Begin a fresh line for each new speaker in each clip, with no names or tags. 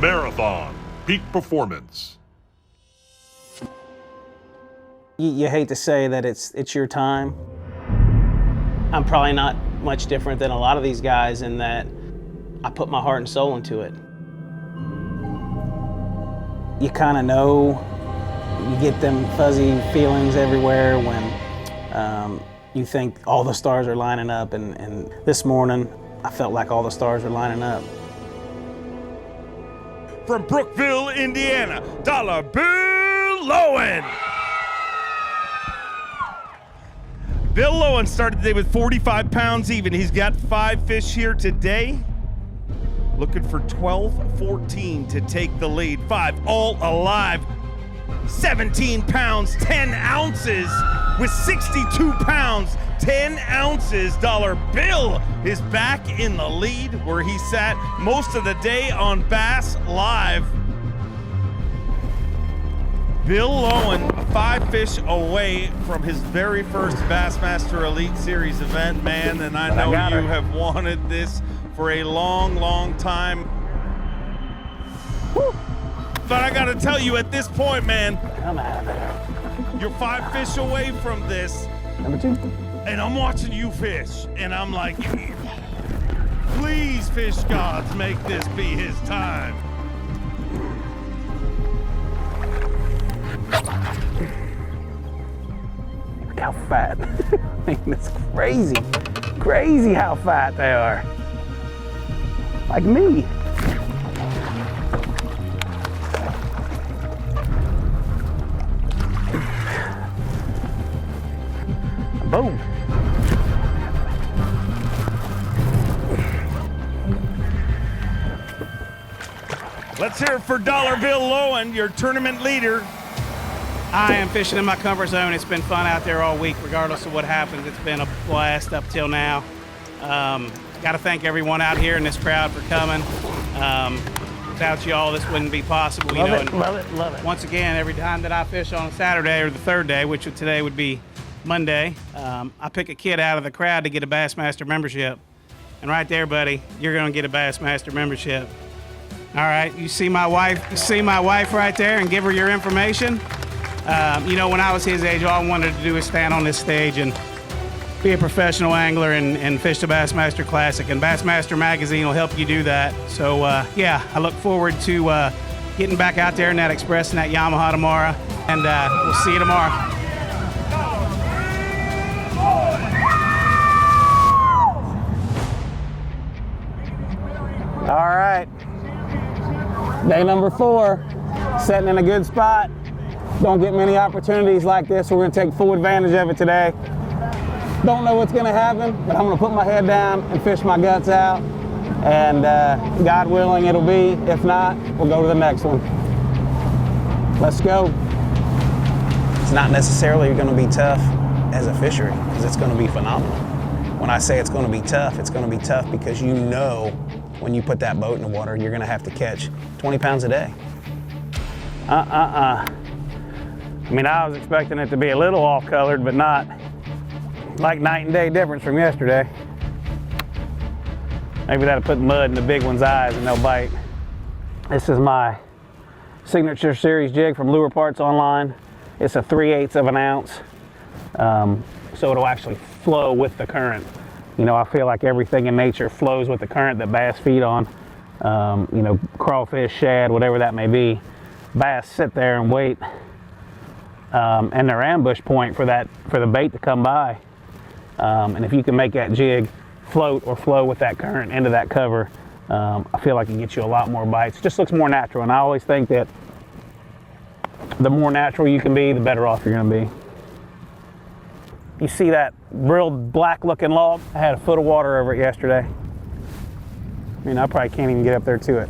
Marathon Peak Performance.
You hate to say that it's your time. I'm probably not much different than a lot of these guys in that I put my heart and soul into it. You kind of know, you get them fuzzy feelings everywhere when you think all the stars are lining up, and this morning I felt like all the stars were lining up.
From Brookville, Indiana, Dollar Bill Lowen. Bill Lowen started the day with 45 pounds even. He's got 5 fish here today. Looking for 12-14 to take the lead. 5 all alive. 17 pounds, 10 ounces with 62 pounds, 10 ounces. Dollar Bill is back in the lead where he sat most of the day on Bass Live. Bill Lowen, 5 fish away from his very first Bassmaster Elite Series event, man, and I know you have wanted this for a long, long time. Woo. But I gotta tell you, at this point, man,
Come out of there.
you're 5 fish away from this.
Number 2.
And I'm watching you fish, and I'm like, please, fish gods, make this be his time.
Look how fat. I mean, it's crazy. Crazy how fat they are. Like me. Boom.
Let's hear it for Dollar Bill Lowen, your tournament leader.
I am fishing in my comfort zone. It's been fun out there all week, regardless of what happens. It's been a blast up till now. Got to thank everyone out here in this crowd for coming. Without y'all, this wouldn't be possible.
Love it, love it, love it.
Once again, every time that I fish on a Saturday or the third day, which today would be Monday, I pick a kid out of the crowd to get a Bassmaster membership. And right there, buddy, you're going to get a Bassmaster membership. All right, you see my wife right there, and give her your information. You know, when I was his age, all I wanted to do was stand on this stage and be a professional angler and fish the Bassmaster Classic, and Bassmaster Magazine will help you do that. So yeah, I look forward to getting back out there in that Express and that Yamaha tomorrow, and we'll see you tomorrow.
All right. Day number 4, setting in a good spot. Don't get many opportunities like this. We're gonna take full advantage of it today. Don't know what's gonna happen, but I'm gonna put my head down and fish my guts out. And God willing, it'll be. If not, we'll go to the next one. Let's go. It's not necessarily gonna be tough as a fishery, because it's gonna be phenomenal. When I say it's gonna be tough, it's gonna be tough because you know when you put that boat in the water, you're gonna have to catch 20 pounds a day. I mean, I was expecting it to be a little off-colored, but not like night and day difference from yesterday. Maybe that'll put mud in the big one's eyes and they'll bite. This is my signature series jig from Lure Parts Online. It's a 3/8 of an ounce, so it'll actually flow with the current. You know, I feel like everything in nature flows with the current that bass feed on. You know, crawfish, shad, whatever that may be. Bass sit there and wait, and their ambush point for the bait to come by. And if you can make that jig float or flow with that current into that cover, I feel like it gets you a lot more bites. It just looks more natural, and I always think that the more natural you can be, the better off you're gonna be. You see that real black looking log? I had a foot of water over it yesterday. I mean, I probably can't even get up there to it.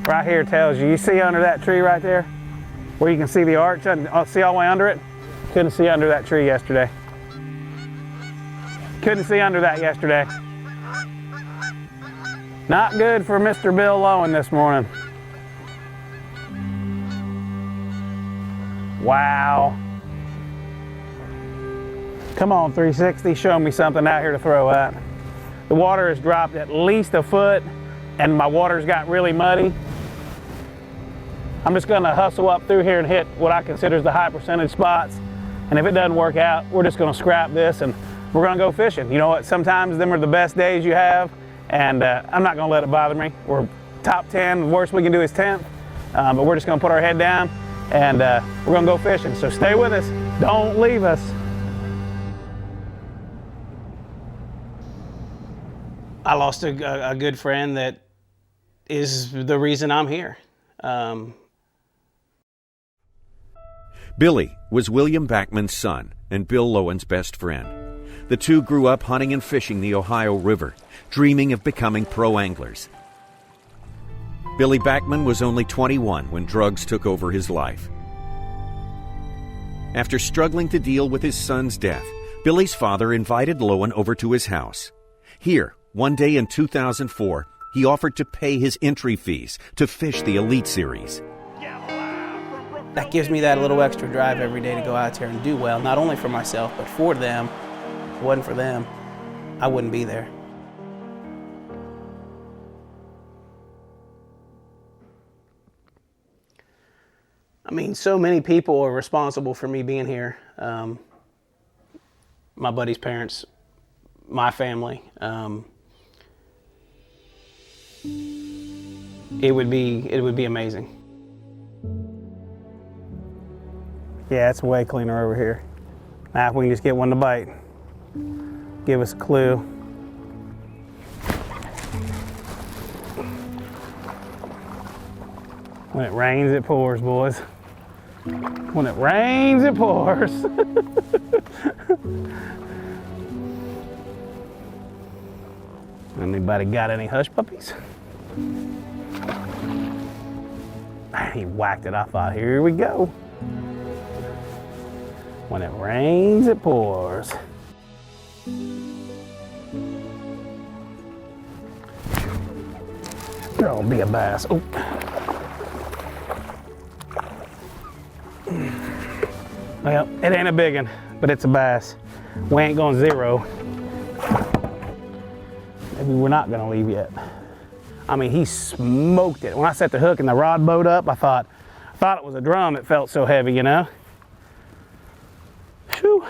Right here tells you see under that tree right there, where you can see the arch, see all the way under it? Couldn't see under that tree yesterday. Couldn't see under that yesterday. Not good for Mr. Bill Lowen this morning. Wow. Come on, 360, show me something out here to throw at. The water has dropped at least a foot and my water's got really muddy. I'm just gonna hustle up through here and hit what I consider the high percentage spots. And if it doesn't work out, we're just gonna scrap this and we're gonna go fishing. You know what, sometimes them are the best days you have, and I'm not gonna let it bother me. We're top 10, the worst we can do is 10th, but we're just gonna put our head down and we're gonna go fishing. So stay with us, don't leave us. I lost a good friend that is the reason I'm here.
Billy was William Backman's son and Bill Lowen's best friend. The two grew up hunting and fishing the Ohio River, dreaming of becoming pro anglers. Billy Backman was only 21 when drugs took over his life. After struggling to deal with his son's death, Billy's father invited Lowen over to his house. Here, one day in 2004, he offered to pay his entry fees to fish the Elite Series.
That gives me that little extra drive every day to go out there and do well, not only for myself, but for them. If it wasn't for them, I wouldn't be there. I mean, so many people are responsible for me being here. My buddy's parents, my family. It would be amazing. Yeah, it's way cleaner over here. Now if we can just get one to bite, give us a clue. When it rains, it pours, boys. When it rains, it pours. Anybody got any hush puppies? He whacked it. I thought, here we go. When it rains, it pours. There'll be a bass. Oh. Well, it ain't a big one, but it's a bass. We ain't going zero. Maybe we're not gonna leave yet. I mean, he smoked it. When I set the hook and the rod bowed up, I thought it was a drum. It felt so heavy, you know? Whew.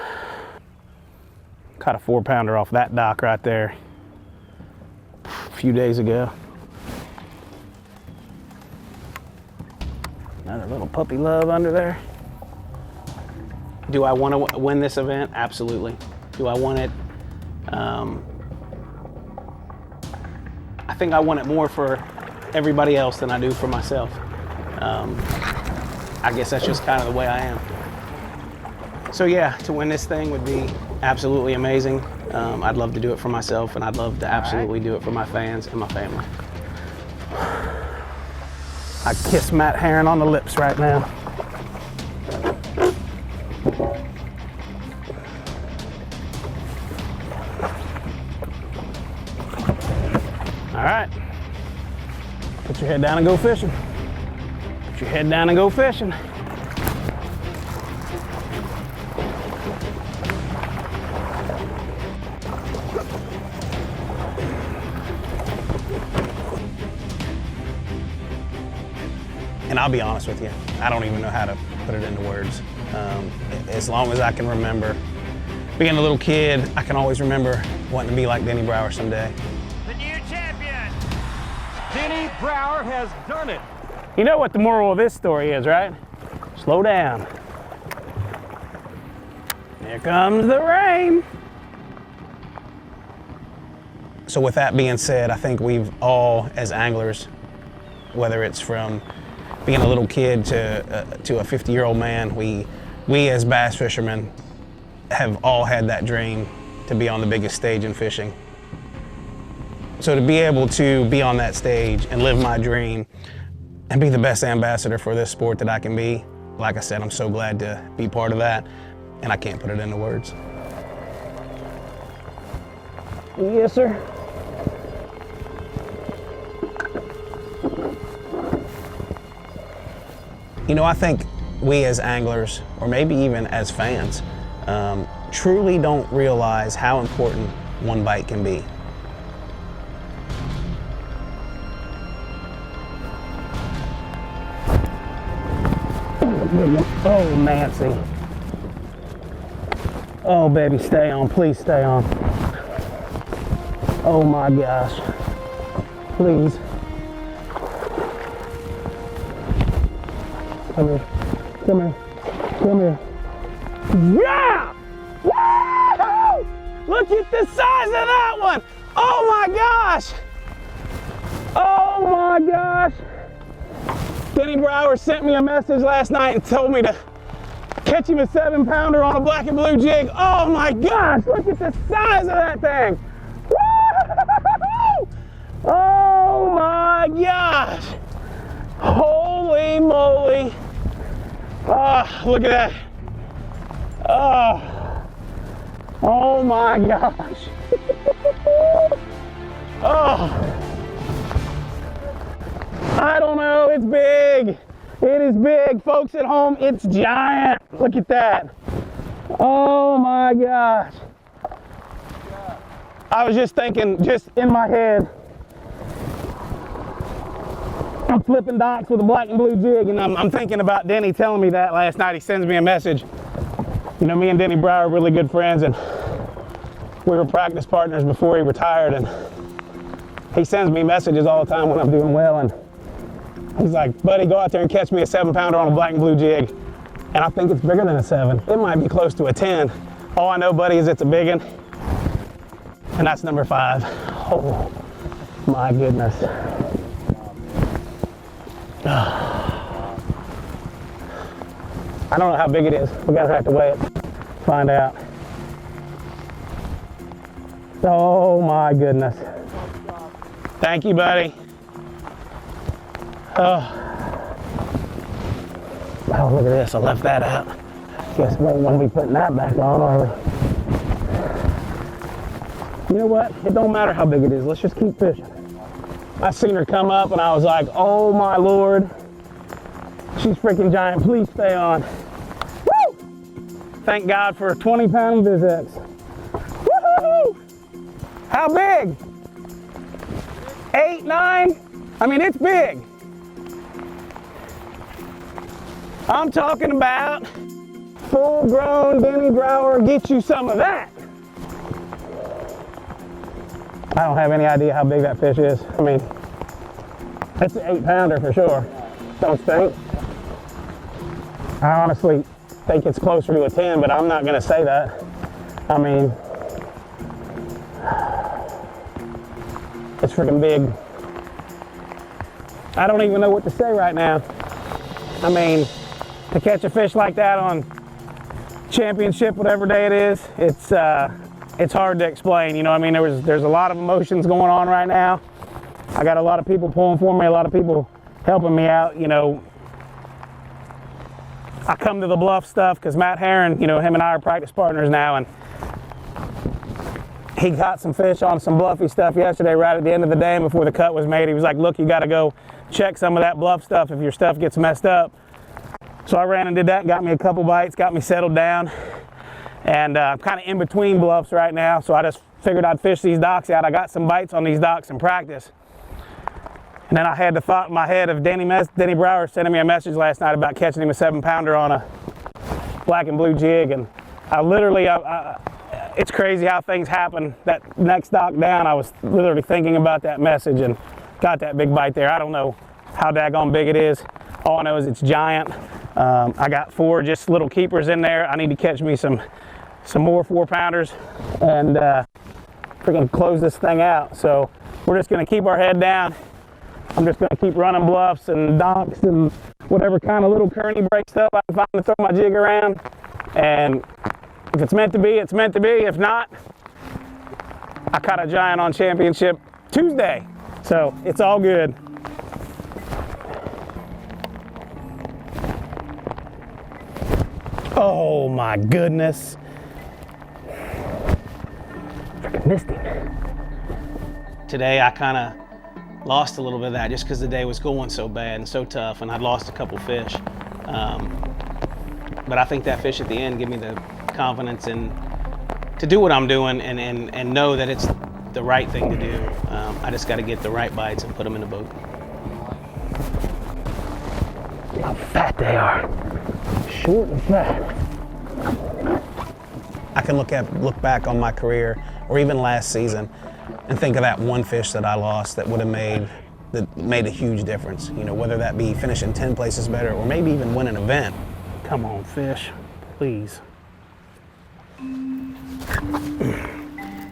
Caught a 4-pounder off that dock right there a few days ago. Another little puppy love under there. Do I want to win this event? Absolutely. Do I want it? I think I want it more for everybody else than I do for myself. I guess that's just kind of the way I am. So yeah, to win this thing would be absolutely amazing. I'd love to do it for myself, and I'd love to absolutely do it for my fans and my family. I kiss Matt Herron on the lips right now. All right, put your head down and go fishing. Put your head down and go fishing. And I'll be honest with you, I don't even know how to put it into words. As long as I can remember, being a little kid, I can always remember wanting to be like Denny Brower someday.
The new champion, Denny Brower has done it.
You know what the moral of this story is, right? Slow down. Here comes the rain. So with that being said, I think we've all, as anglers, whether it's from being a little kid to a 50-year-old man, we as bass fishermen have all had that dream to be on the biggest stage in fishing. So to be able to be on that stage and live my dream and be the best ambassador for this sport that I can be, like I said, I'm so glad to be part of that, and I can't put it into words. Yes, sir. You know, I think we as anglers, or maybe even as fans, truly don't realize how important one bite can be. Oh, Nancy. Oh, baby, stay on. Please stay on. Oh, my gosh. Please. Come here. Come here. Come here. Yeah! Woo! Look at the size of that one. Oh, my gosh. Oh, my gosh. Denny Brower sent me a message last night and told me to catch him a 7-pounder on a black and blue jig. Oh my gosh, look at the size of that thing. Woo! Oh my gosh. Holy moly. Oh, look at that. Oh my gosh. Oh. I don't know, it's big. It is big. Folks at home, it's giant. Look at that. Oh my gosh. I was just thinking, just in my head, I'm flipping docks with a black and blue jig, and I'm thinking about Denny telling me that last night. He sends me a message. You know, me and Denny Brower are really good friends, and we were practice partners before he retired, and he sends me messages all the time when I'm doing well, and he's like, buddy, go out there and catch me a 7-pounder on a black and blue jig. And I think it's bigger than a 7. It might be close to a 10. All I know, buddy, is it's a big one. And that's number 5. Oh, my goodness. I don't know how big it is. We're gonna have to weigh it, find out. Oh, my goodness. Thank you, buddy. Oh, look at this. I left that out. Guess we won't be putting that back on, are we? You know what? It don't matter how big it is. Let's just keep fishing. I seen her come up and I was like, oh my Lord. She's freaking giant. Please stay on. Woo! Thank God for a 20-pound Vizex. Woohoo! How big? 8, 9? I mean, it's big. I'm talking about full-grown Denny Brower, get you some of that. I don't have any idea how big that fish is. I mean, it's an 8-pounder for sure. Don't think. I honestly think it's closer to a 10, but I'm not gonna say that. I mean, it's freaking big. I don't even know what to say right now. I mean, to catch a fish like that on championship, whatever day it is, it's hard to explain. You know what I mean? There's a lot of emotions going on right now. I got a lot of people pulling for me, a lot of people helping me out. You know, I come to the bluff stuff because Matt Herron, you know, him and I are practice partners now, and he got some fish on some bluffy stuff yesterday right at the end of the day and before the cut was made. He was like, look, you got to go check some of that bluff stuff if your stuff gets messed up. So I ran and did that, got me a couple bites, got me settled down. And I'm kind of in between bluffs right now, so I just figured I'd fish these docks out. I got some bites on these docks in practice. And then I had the thought in my head of Denny Brower sending me a message last night about catching him a 7-pounder on a black and blue jig. And I literally, it's crazy how things happen. That next dock down, I was literally thinking about that message and got that big bite there. I don't know how daggone big it is. All I know is it's giant. I got 4 just little keepers in there. I need to catch me some more 4-pounders and freaking close this thing out. So we're just gonna keep our head down. I'm just gonna keep running bluffs and docks and whatever kind of little kearney break stuff I can find to throw my jig around. And if it's meant to be, it's meant to be. If not, I caught a giant on championship Tuesday. So it's all good. Oh my goodness. Freaking missed him. Today I kind of lost a little bit of that just because the day was going so bad and so tough, and I'd lost a couple fish. But I think that fish at the end gave me the confidence in
do what I'm doing and know that it's the right thing to do. I just got to get the right bites and put them in the boat.
How fat they are. Short and fat. I can look back on my career, or even last season, and think of that one fish that I lost that would have made a huge difference. You know, whether that be finishing 10 places better or maybe even win an event. Come on, fish, please.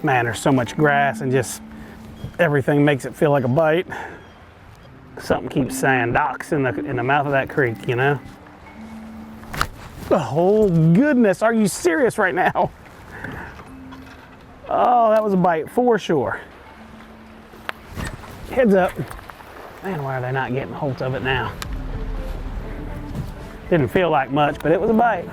Man, there's so much grass and just everything makes it feel like a bite. Something keeps saying docks in the mouth of that creek, you know? Oh goodness, are you serious right now? Oh, that was a bite for sure. Heads up. Man, why are they not getting hold of it now? Didn't feel like much, but it was a bite.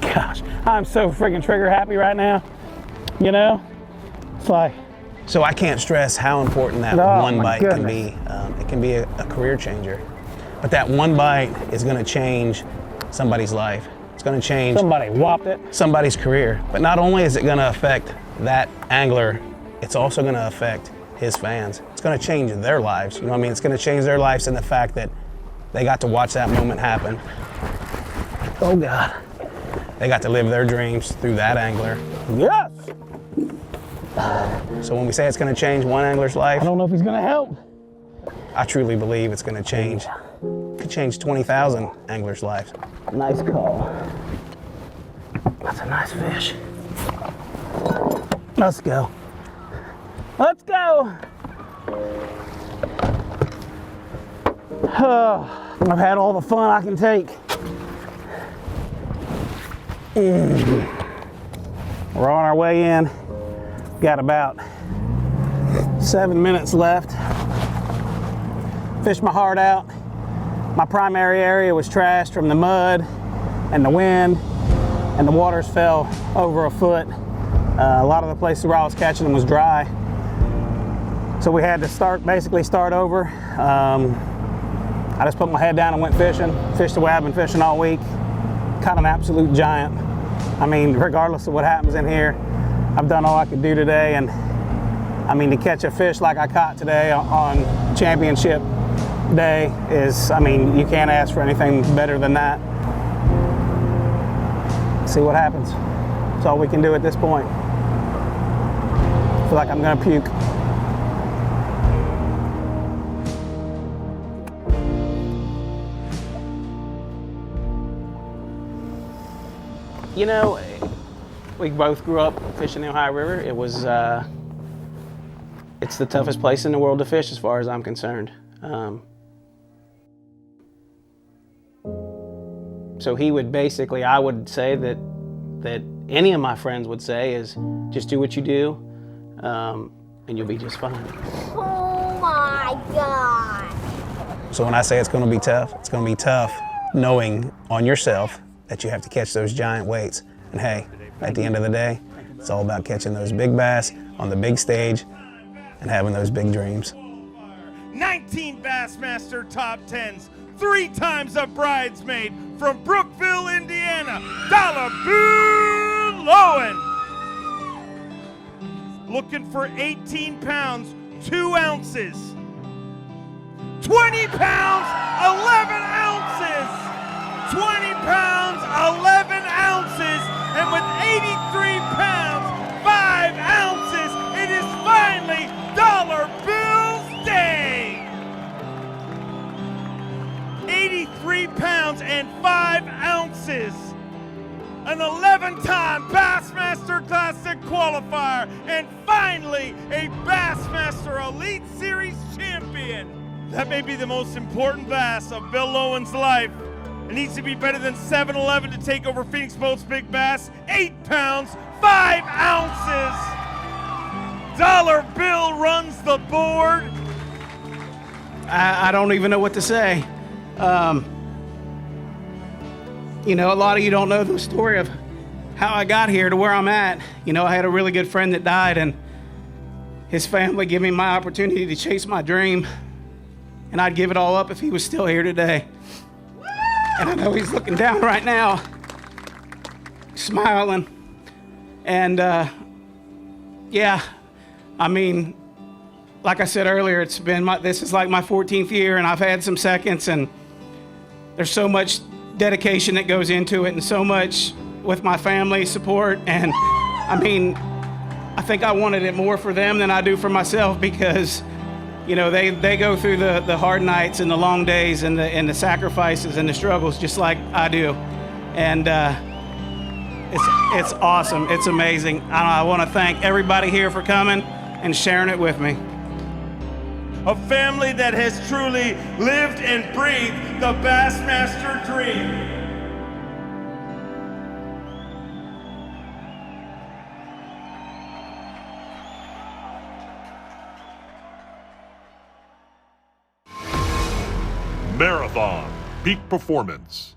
Gosh, I'm so freaking trigger happy right now. You know? It's like... So I can't stress how important that one bite can be. It can be a career changer. But that one bite is gonna change somebody's life. It's gonna change... Somebody whopped it. Somebody's career. But not only is it gonna affect that angler, it's also gonna affect his fans. It's gonna change their lives. You know what I mean? It's gonna change their lives in the fact that they got to watch that moment happen. Oh God. They got to live their dreams through that angler. Yes! So when we say it's gonna change one angler's life, I don't know if he's gonna help. I truly believe it's gonna change. It could change 20,000 anglers' lives. Nice call. That's a nice fish. Let's go. Let's go! I've had all the fun I can take. We're on our way in. Got about 7 minutes left. Fished my heart out. My primary area was trashed from the mud and the wind, and the waters fell over a foot. A lot of the places where I was catching them was dry. So we had to basically start over. I just put my head down and went fishing. Fished the way I've been fishing all week. Caught an absolute giant. I mean, regardless of what happens in here, I've done all I could do today. And I mean, to catch a fish like I caught today on championship day is, I mean, you can't ask for anything better than that. See what happens. That's all we can do at this point. I feel like I'm gonna puke. You know, we both grew up fishing the Ohio River. It was, it's the toughest place in the world to fish as far as I'm concerned. So he would basically, I would say that any of my friends would say is just do what you do, and you'll be just fine.
Oh my God.
So when I say it's gonna be tough knowing on yourself that you have to catch those giant weights. And hey, at the end of the day, it's all about catching those big bass on the big stage and having those big dreams.
19 Bassmaster top 10s, 3 times a bridesmaid from Brookville, Indiana, Dollar Bill Lowen. Looking for 18 pounds, 2 ounces. 20 pounds, 11 ounces. 20 pounds, 11 ounces, and with 83 pounds, 5 ounces, it is finally Dollar Bill's day. 83 pounds and 5 ounces. An 11-time Bassmaster Classic qualifier, and finally a Bassmaster Elite Series champion. That may be the most important bass of Bill Lowen's life. It needs to be better than 7-11 to take over Phoenix Boats Big Bass. 8 pounds, 5 ounces. Dollar Bill runs the board.
I don't even know what to say. You know, a lot of you don't know the story of how I got here to where I'm at. You know, I had a really good friend that died, and his family gave me my opportunity to chase my dream, and I'd give it all up if he was still here today. And I know he's looking down right now. smiling. And yeah, I mean, like I said earlier, this is like my 14th year, and I've had some seconds, and there's so much dedication that goes into it, and so much with my family support. And I mean, I think I wanted it more for them than I do for myself, because they go through the hard nights and the long days and the sacrifices and the struggles just like I do. And it's awesome. It's amazing. I want to thank everybody here for coming and sharing it with me.
A family that has truly lived and breathed the Bassmaster dream.
Marathon Peak Performance.